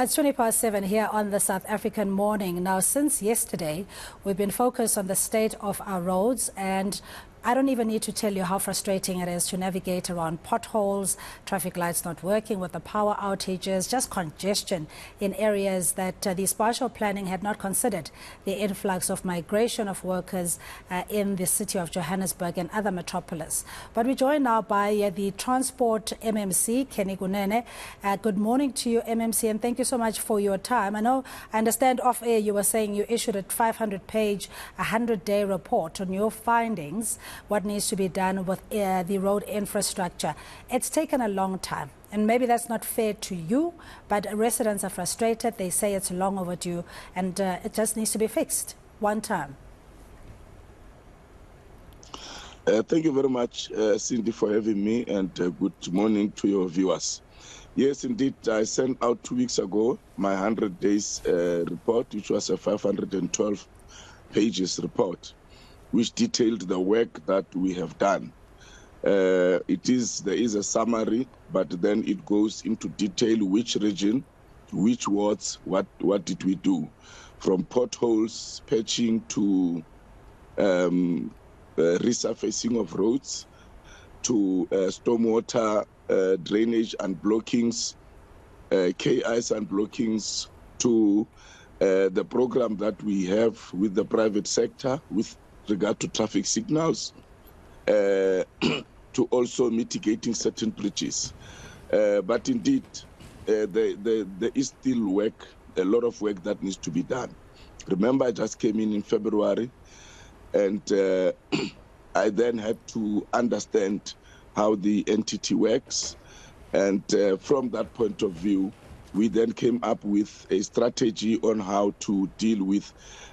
It's 7:20 here on the South African Morning. Now, since yesterday, we've been focused on the state of our roads, and I don't even need to tell you how frustrating it is to navigate around potholes, traffic lights not working with the power outages, just congestion in areas that the spatial planning had not considered, the influx of migration of workers in the city of Johannesburg and other metropolis. But we're joined now by the Transport MMC, Kunene. Good morning to you, MMC, and thank you so much for your time. I understand off air you were saying you issued a 500-page, 100-day report on your findings, what needs to be done with the road infrastructure. It's taken a long time, and maybe that's not fair to you, but residents are frustrated. They say it's long overdue, and it just needs to be fixed one time. Thank you very much, Cindy, for having me, and good morning to your viewers. Yes, indeed, I sent out 2 weeks ago my 100 days report, which was a 512 pages report, which detailed the work that we have done. There is a summary, but then it goes into detail: which region, which wards, what did we do, from potholes, patching to resurfacing of roads, to stormwater drainage and blockings, KIs and blockings, to the program that we have with the private sector with regard to traffic signals, to also mitigating certain breaches. But indeed, there is still work, a lot of work that needs to be done. Remember, I just came in February, and I then had to understand how the entity works. And from that point of view, we then came up with a strategy on how to deal with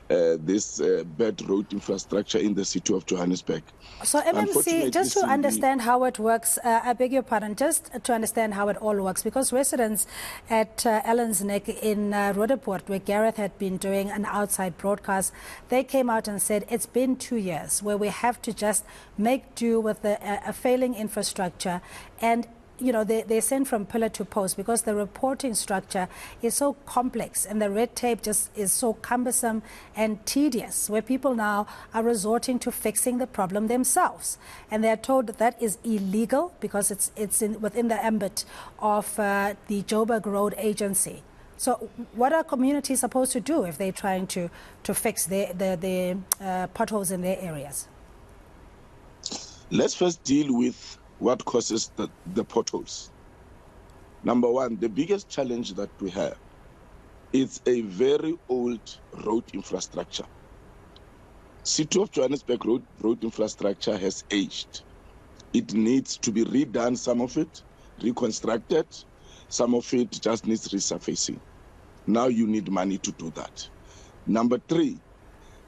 this bad road infrastructure in the city of Johannesburg. So MMC, just to understand how it works, I beg your pardon, just to understand how it all works, because residents at Allen's Neck in Roodepoort, where Gareth had been doing an outside broadcast, they came out and said it's been 2 years where we have to just make do with a failing infrastructure, and you know, they send from pillar to post because the reporting structure is so complex and the red tape just is so cumbersome and tedious, where people now are resorting to fixing the problem themselves. And they're told that is illegal because it's within the ambit of the Joburg Road Agency. So what are communities supposed to do if they're trying to fix the potholes in their areas? Let's first deal with what causes the potholes. Number one, the biggest challenge that we have is a very old road infrastructure. City of Johannesburg road infrastructure has aged. It needs to be redone, some of it reconstructed, some of it just needs resurfacing. Now you need money to do that. Number three,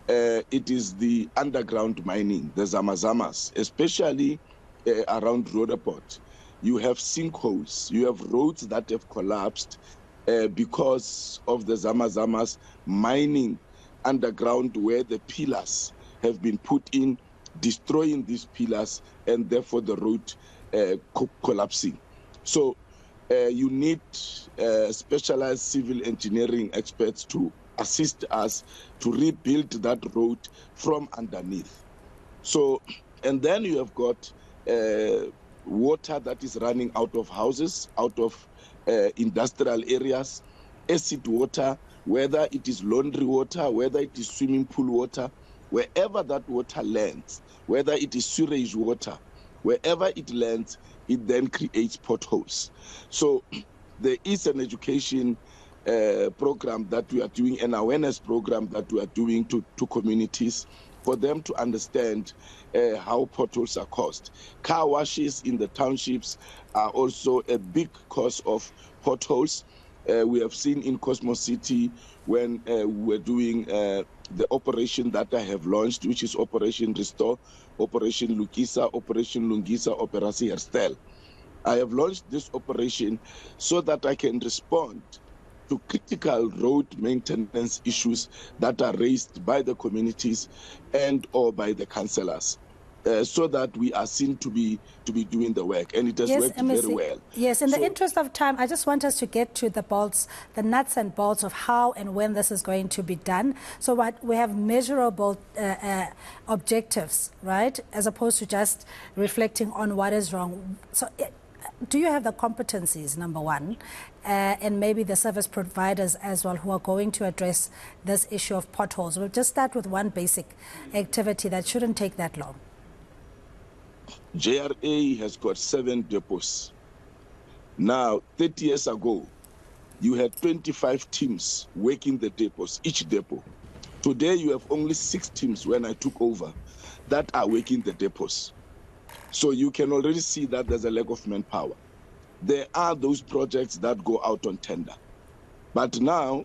it is the underground mining, the zamazamas, especially around Roodepoort. You have sinkholes, you have roads that have collapsed because of the zamazamas mining underground, where the pillars have been put in, destroying these pillars, and therefore the road collapsing. So you need specialized civil engineering experts to assist us to rebuild that road from underneath. So, and then you have got water that is running out of houses, out of industrial areas, acid water, whether it is laundry water, whether it is swimming pool water, wherever that water lands, whether it is sewage water, wherever it lands, it then creates potholes. So there is an education program that we are doing, an awareness program that we are doing to communities, for them to understand how potholes are caused. Car washes in the townships are also a big cause of potholes. We have seen in Cosmos City when we were doing the operation that I have launched, which is Operation Restore, Operation Lukisa, Operation Lungisa, Operation Herstel. I have launched this operation so that I can respond to critical road maintenance issues that are raised by the communities and or by the councillors. so that we are seen to be doing the work, and it has worked very well. Yes, in the interest of time, I just want us to get to the bolts, the nuts and bolts of how and when this is going to be done. So what we have measurable objectives, right, as opposed to just reflecting on what is wrong. So do you have the competencies, number one, and maybe the service providers as well, who are going to address this issue of potholes? We'll just start with one basic activity that shouldn't take that long. JRA has got 7 depots. Now, 30 years ago, you had 25 teams working the depots, each depot. Today, you have only 6 teams when I took over that are working the depots. So you can already see that there's a lack of manpower. There are those projects that go out on tender. But now,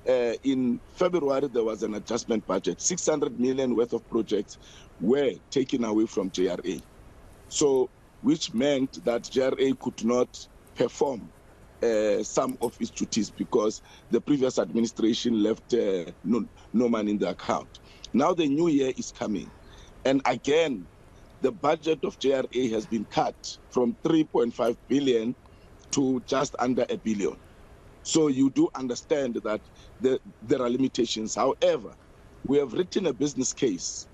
in February, there was an adjustment budget. 600 million worth of projects were taken away from JRA. So, which meant that JRA could not perform some of its duties because the previous administration left no money in the account. Now the new year is coming. And again, the budget of JRA has been cut from 3.5 billion to just under 1 billion. So you do understand that there are limitations. However, we have written a business case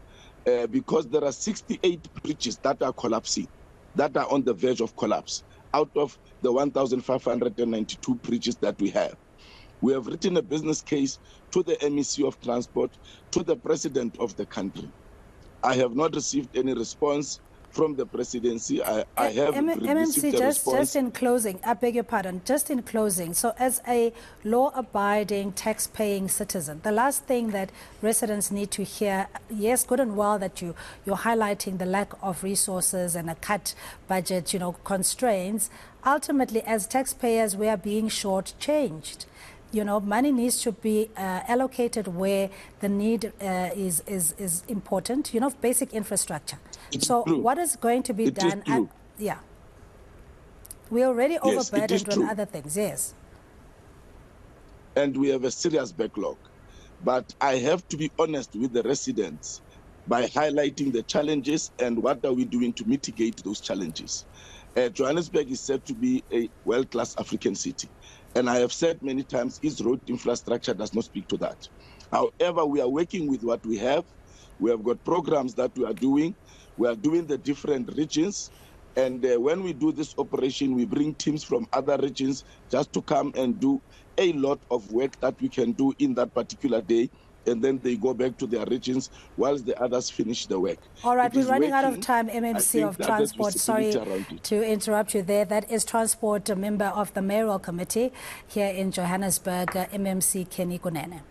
because there are 68 bridges that are collapsing, that are on the verge of collapse, out of the 1,592 bridges that we have. We have written a business case to the MEC of Transport, to the President of the country. I have not received any response from the presidency. I have received a response. Just in closing, I beg your pardon, just in closing, so as a law-abiding, tax-paying citizen, the last thing that residents need to hear, yes, good and well that you're highlighting the lack of resources and a cut budget, constraints. Ultimately, as taxpayers, we are being shortchanged. Money needs to be allocated where the need is important, basic infrastructure. So what is going to be done? Yeah. We're already overburdened with other things, yes. And we have a serious backlog. But I have to be honest with the residents by highlighting the challenges and what are we doing to mitigate those challenges. Johannesburg is said to be a world-class African city. And I have said many times, its road infrastructure does not speak to that. However, we are working with what we have. We have got programs that we are doing. We are doing the different regions. And when we do this operation, we bring teams from other regions just to come and do a lot of work that we can do in that particular day. And then they go back to their regions whilst the others finish the work. All right, we're running out of time. MMC of Transport, sorry to interrupt you there. That is Transport, a member of the Mayoral Committee here in Johannesburg, MMC Kunene.